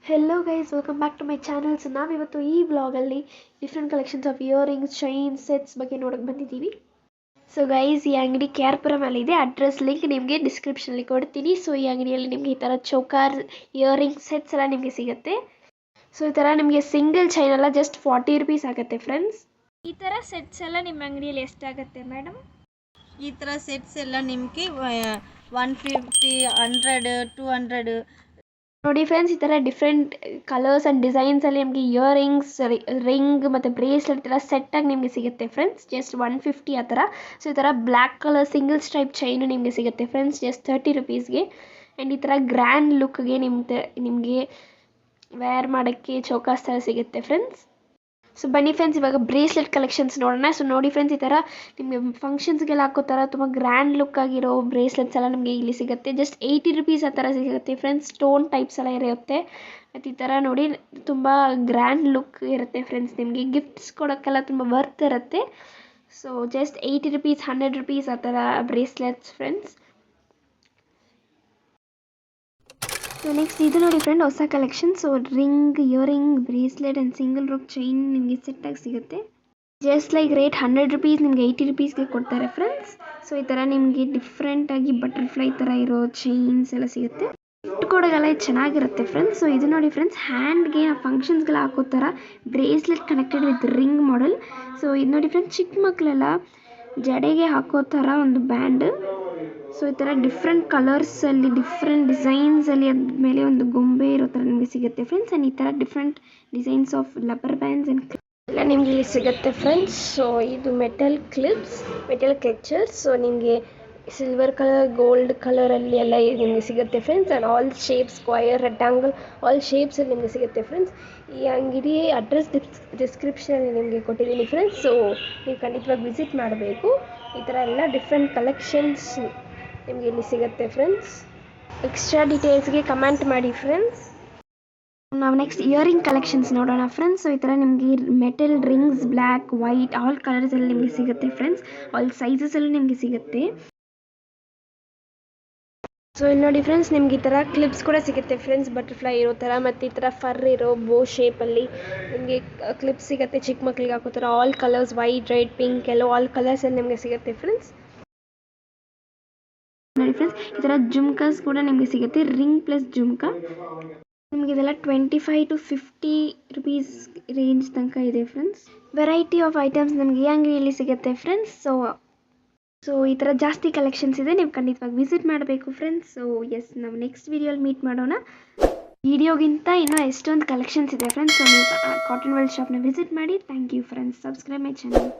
Hello guys, welcome back to my channel. So ನಾವಿವತ್ತು ಈ ವ್ಲಾಗಲ್ಲಿ different collections of earrings, chain sets ಬಗ್ಗೆ ನೋಡೋಕೆ ಬಂದಿದ್ದೀವಿ. ಸೊ ಗೈಸ್, ಈ ಅಂಗಡಿ KR ಇದೆ. ಅಡ್ರೆಸ್ ಲಿಂಕ್ ನಿಮಗೆ ಡಿಸ್ಕ್ರಿಪ್ಷನಲ್ಲಿ ಕೊಡ್ತೀನಿ. ಸೊ ಈ ಅಂಗಡಿಯಲ್ಲಿ ನಿಮಗೆ ಈ ಥರ ಚೋಕಾರ್, ಇಯರಿಂಗ್ ಸೆಟ್ಸ್ ಎಲ್ಲ ನಿಮಗೆ ಸಿಗುತ್ತೆ. ಸೊ ಈ ಥರ ನಿಮಗೆ ಸಿಂಗಲ್ ಚೈನ್ ಎಲ್ಲ ಜಸ್ಟ್ 40 ರುಪೀಸ್ ಆಗುತ್ತೆ ಫ್ರೆಂಡ್ಸ್. ಈ ಥರ ಸೆಟ್ಸ್ ಎಲ್ಲ ನಿಮ್ಮ ಅಂಗಡಿಯಲ್ಲಿ ಎಷ್ಟಾಗುತ್ತೆ ಮೇಡಮ್? ಈ ಥರ ಸೆಟ್ಸ್ ಎಲ್ಲ ನಿಮಗೆ 150, 100, 200. ನೋಡಿ ಫ್ರೆಂಡ್ಸ್, ಈ ಥರ ಡಿಫ್ರೆಂಟ್ ಕಲರ್ಸ್ ಆ್ಯಂಡ್ ಡಿಸೈನ್ಸಲ್ಲಿ ನಿಮಗೆ ಇಯರಿಂಗ್ಸ್, ರಿಂಗ್ ಮತ್ತು ಬ್ರೇಸ್ಲೆಟ್ ಎಲ್ಲ ಸೆಟ್ಟಾಗಿ ನಿಮಗೆ ಸಿಗುತ್ತೆ ಫ್ರೆಂಡ್ಸ್. ಜಸ್ಟ್ 150 ಆ ಥರ. ಸೊ ಈ ಥರ black colour single stripe chain ನಿಮಗೆ ಸಿಗುತ್ತೆ ಫ್ರೆಂಡ್ಸ್, ಜಸ್ಟ್ 30 ರುಪೀಸ್ಗೆ. ಆ್ಯಂಡ್ ಈ ಥರ ಗ್ರ್ಯಾಂಡ್ ಲುಕ್ಗೆ ನಿಮಗೆ ವೇರ್ ಮಾಡೋಕ್ಕೆ ಚೌಕಾಸ್ ಥರ ಸಿಗುತ್ತೆ ಫ್ರೆಂಡ್ಸ್. ಸೊ ಬನ್ನಿ ಫ್ರೆಂಡ್ಸ್, ಇವಾಗ ಬ್ರೇಸ್ಲೆಟ್ ಕಲೆಕ್ಷನ್ಸ್ ನೋಡೋಣ. ಸೊ ನೋಡಿ ಫ್ರೆಂಡ್ಸ್, ಈ ಥರ ನಿಮಗೆ ಫಂಕ್ಷನ್ಸ್ಗೆಲ್ಲ ಹಾಕೋ ಥರ ತುಂಬ ಗ್ರ್ಯಾಂಡ್ ಲುಕ್ ಆಗಿರೋ ಬ್ರೇಸ್ಲೆಟ್ಸ್ ಎಲ್ಲ ನಮಗೆ ಇಲ್ಲಿ ಸಿಗುತ್ತೆ. ಜಸ್ಟ್ 80 ರುಪೀಸ್ ಆ ಥರ ಸಿಗುತ್ತೆ ಫ್ರೆಂಡ್ಸ್. ಸ್ಟೋನ್ ಟೈಪ್ಸ್ ಎಲ್ಲ ಇರುತ್ತೆ. ಮತ್ತು ಈ ಥರ ನೋಡಿ ತುಂಬ ಗ್ರ್ಯಾಂಡ್ ಲುಕ್ ಇರುತ್ತೆ ಫ್ರೆಂಡ್ಸ್. ನಿಮಗೆ ಗಿಫ್ಟ್ಸ್ ಕೊಡೋಕ್ಕೆಲ್ಲ ತುಂಬ ವರ್ತ್ ಇರುತ್ತೆ. ಸೊ ಜಸ್ಟ್ 80 ರುಪೀಸ್, 100 ರುಪೀಸ್ ಆ ಥರ ಬ್ರೇಸ್ಲೆಟ್ಸ್ ಫ್ರೆಂಡ್ಸ್. ಸೊ ನೆಕ್ಸ್ಟ್ ಇದು ನೋಡಿ ಫ್ರೆಂಡ್, ಹೊಸ collection. So ring, earring, bracelet and single rope chain ನಿಮಗೆ ಸೆಟ್ಟಾಗಿ ಸಿಗುತ್ತೆ. ಜಸ್ಟ್ ಲೈಕ್ ರೇಟ್ 100 ರುಪೀಸ್ ನಿಮಗೆ 80 ರುಪೀಸ್ಗೆ ಕೊಡ್ತಾರೆ ಫ್ರೆಂಡ್ಸ್. ಸೊ ಈ ಥರ ನಿಮಗೆ ಡಿಫ್ರೆಂಟಾಗಿ ಬಟರ್ಫ್ಲೈ ಥರ ಇರೋ ಚೈನ್ಸ್ ಎಲ್ಲ ಸಿಗುತ್ತೆ. ಇಟ್ಕೊಡೋಗೆಲ್ಲ ಚೆನ್ನಾಗಿರುತ್ತೆ ಫ್ರೆಂಡ್ಸ್. ಸೊ ಇದು ನೋಡಿ ಫ್ರೆಂಡ್ಸ್, ಹ್ಯಾಂಡ್ಗೆ ಫಂಕ್ಷನ್ಸ್ಗೆಲ್ಲ ಹಾಕೋ ಥರ bracelet connected with ring model. So ಇದು ನೋಡಿ ಫ್ರೆಂಡ್ಸ್, ಚಿಕ್ಕ ಮಕ್ಕಳೆಲ್ಲ ಜಡೆಗೆ ಹಾಕೋ ಥರ ಒಂದು ಬ್ಯಾಂಡ್. ಸೊ ಈ ಥರ ಡಿಫ್ರೆಂಟ್ ಕಲರ್ಸಲ್ಲಿ, ಡಿಫ್ರೆಂಟ್ ಡಿಸೈನ್ಸಲ್ಲಿ ಅದ್ಮೇಲೆ ಒಂದು ಗೊಂಬೆ ಇರೋ ಥರ ನಿಮಗೆ ಸಿಗುತ್ತೆ ಫ್ರೆಂಡ್ಸ್. ಆ್ಯಂಡ್ ಈ ಥರ different designs of rubber bands and ಎಲ್ಲ ನಿಮಗೆ ಇಲ್ಲಿ ಸಿಗುತ್ತೆ ಫ್ರೆಂಡ್ಸ್. ಸೊ ಇದು metal clips, metal clutchers. So ನಿಮಗೆ ಸಿಲ್ವರ್ ಕಲರ್, ಗೋಲ್ಡ್ ಕಲರಲ್ಲಿ ಎಲ್ಲ ನಿಮಗೆ ಸಿಗುತ್ತೆ friends. And all shapes, square, rectangle, all ಶೇಪ್ಸಲ್ಲಿ ನಿಮಗೆ ಸಿಗುತ್ತೆ ಫ್ರೆಂಡ್ಸ್. ಈ ಅಂಗಡಿ ಅಡ್ರೆಸ್ ಡಿಸ್ಕ್ರಿಪ್ಷನಲ್ಲಿ ನಿಮಗೆ ಕೊಟ್ಟಿದ್ದೀನಿ ಫ್ರೆಂಡ್ಸ್. ಸೊ ನೀವು ಖಂಡಿತವಾಗಿ ವಿಸಿಟ್ ಮಾಡಬೇಕು. ಈ ಥರ ಎಲ್ಲ ಡಿಫ್ರೆಂಟ್ ಕಲೆಕ್ಷನ್ಸ್ ನಿಮಗೆ ಇಲ್ಲಿ ಸಿಗುತ್ತೆ ಫ್ರೆಂಡ್ಸ್. ಎಕ್ಸ್ಟ್ರಾ ಡೀಟೇಲ್ಸ್ಗೆ ಕಮೆಂಟ್ ಮಾಡಿ ಫ್ರೆಂಡ್ಸ್. ನಾವು ನೆಕ್ಸ್ಟ್ ಇಯರಿಂಗ್ ಕಲೆಕ್ಷನ್ಸ್ ನೋಡೋಣ ಫ್ರೆಂಡ್ಸ್. ಸೊ ಈ ಥರ ನಿಮಗೆ metal rings, black, white, all ಕಲರ್ಸಲ್ಲಿ ನಿಮಗೆ ಸಿಗುತ್ತೆ ಫ್ರೆಂಡ್ಸ್. ಆಲ್ ಸೈಜಸಲ್ಲಿ ನಿಮಗೆ ಸಿಗುತ್ತೆ. ಸೊ ಇಲ್ಲಿ ನೋಡಿ ಫ್ರೆಂಡ್ಸ್, ನಿಮ್ಗೆ ಈ ಥರ ಕ್ಲಿಪ್ಸ್ ಕೂಡ ಸಿಗುತ್ತೆ ಫ್ರೆಂಡ್ಸ್, ಬಟರ್ಫ್ಲೈ ಇರೋ ಥರ. ಮತ್ತು ಈ ಥರ ಫರ್ ಇರೋ ಬೋ ಶೇಪಲ್ಲಿ ನಿಮಗೆ ಕ್ಲಿಪ್ಸ್ ಸಿಗುತ್ತೆ ಚಿಕ್ಕ ಮಕ್ಕಳಿಗೆ ಹಾಕೋ ಥರ. All colours, white, red, pink, yellow all ಕಲರ್ಸಲ್ಲಿ ನಿಮಗೆ ಸಿಗುತ್ತೆ ಫ್ರೆಂಡ್ಸ್. ನೋಡಿ ಫ್ರೆಂಡ್ಸ್, ಈ ಥರ ಜುಮ್ಕಾಸ್ ಕೂಡ ನಿಮಗೆ ಸಿಗುತ್ತೆ, ರಿಂಗ್ ಪ್ಲಸ್ ಜುಮ್ಕಾ. ನಿಮಗೆ ಇದೆಲ್ಲ 25 to 50 ರುಪೀಸ್ ರೇಂಜ್ ತನಕ ಇದೆ ಫ್ರೆಂಡ್ಸ್. ವೆರೈಟಿ ಆಫ್ ಐಟಮ್ಸ್ ನಮಗೆ ಈ ಅಂಗಡಿಯಲ್ಲಿ ಸಿಗುತ್ತೆ ಫ್ರೆಂಡ್ಸ್. ಸೊ ಈ ಥರ ಜಾಸ್ತಿ ಕಲೆಕ್ಷನ್ಸ್ ಇದೆ, ನೀವು ಖಂಡಿತವಾಗಿ ವಿಸಿಟ್ ಮಾಡಬೇಕು ಫ್ರೆಂಡ್ಸ್. ಸೊ ಎಸ್, ನಾವು ನೆಕ್ಸ್ಟ್ ವಿಡಿಯೋಲಿ ಮೀಟ್ ಮಾಡೋಣ. ವಿಡಿಯೋಗಿಂತ ಇನ್ನೂ ಎಷ್ಟೊಂದು ಕಲೆಕ್ಷನ್ಸ್ ಇದೆ ಫ್ರೆಂಡ್ಸ್. ಸೊ ನೀವು ಕಾಟನ್ ವೇರ್ ಶಾಪ್ನ ವಿಸಿಟ್ ಮಾಡಿ. Thank you friends. Subscribe my channel.